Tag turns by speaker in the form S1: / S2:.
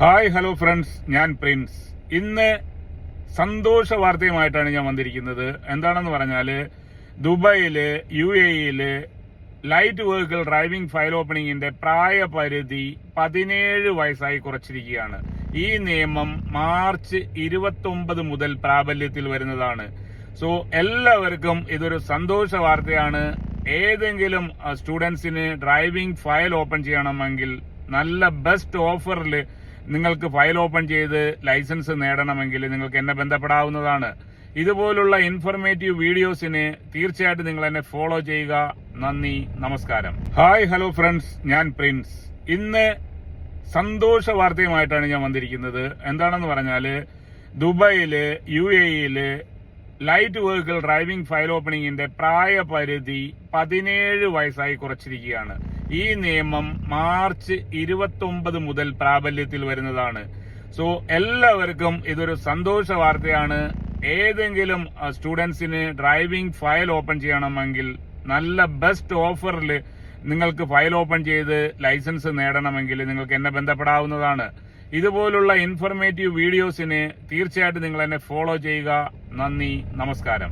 S1: Hi hello friends, ഞാൻ Prince. ഇന്ന് സന്തോഷ വാർത്തയുമായിട്ടാണ് ഞാൻ വന്നിരിക്കുന്നത്. എന്താണെന്ന് പറഞ്ഞാല് ദുബായില് UAE light vehicle driving file ഓപ്പണിംഗിന്റെ പ്രായപരിധി 17 വയസ്സായി കുറച്ചിരിക്കുകയാണ്. ഈ നിയമം മാർച്ച് 29 മുതൽ പ്രാബല്യത്തിൽ വരുന്നതാണ്. സോ എല്ലാവർക്കും ഇതൊരു സന്തോഷ വാർത്തയാണ്. ഏതെങ്കിലും സ്റ്റുഡൻസിന് ഡ്രൈവിംഗ് ഫയൽ ഓപ്പൺ ചെയ്യണമെങ്കിൽ നല്ല ബെസ്റ്റ് ഓഫറിൽ നിങ്ങൾക്ക് ഫയൽ ഓപ്പൺ ചെയ്ത് ലൈസൻസ് നേടണമെങ്കിൽ നിങ്ങൾക്ക് എന്നെ ബന്ധപ്പെടാവുന്നതാണ്. ഇതുപോലുള്ള ഇൻഫർമേറ്റീവ് വീഡിയോസിന് തീർച്ചയായിട്ടും നിങ്ങൾ എന്നെ ഫോളോ ചെയ്യുക. നന്ദി, നമസ്കാരം. ഹായ് ഹലോ ഫ്രണ്ട്സ്, ഞാൻ പ്രിൻസ്. ഇന്ന് സന്തോഷ വാർത്തയുമായിട്ടാണ് ഞാൻ വന്നിരിക്കുന്നത്. എന്താണെന്ന് പറഞ്ഞാല് ദുബായില് UAE light vehicle driving file ഓപ്പണിംഗിന്റെ പ്രായപരിധി 17 വയസ്സായി കുറച്ചിരിക്കുകയാണ്. ഈ നിയമം മാർച്ച് 29 മുതൽ പ്രാബല്യത്തിൽ വരുന്നതാണ്. സോ എല്ലാവർക്കും ഇതൊരു സന്തോഷ വാർത്തയാണ്. ഏതെങ്കിലും സ്റ്റുഡൻസിന് ഡ്രൈവിംഗ് ഫയൽ ഓപ്പൺ ചെയ്യണമെങ്കിൽ നല്ല ബെസ്റ്റ് ഓഫറിൽ നിങ്ങൾക്ക് ഫയൽ ഓപ്പൺ ചെയ്ത് ലൈസൻസ് നേടണമെങ്കിൽ നിങ്ങൾക്ക് എന്നെ ബന്ധപ്പെടാവുന്നതാണ്. ഇതുപോലുള്ള ഇൻഫർമേറ്റീവ് വീഡിയോസിന് തീർച്ചയായിട്ടും നിങ്ങൾ എന്നെ ഫോളോ ചെയ്യുക. നന്ദി, നമസ്കാരം.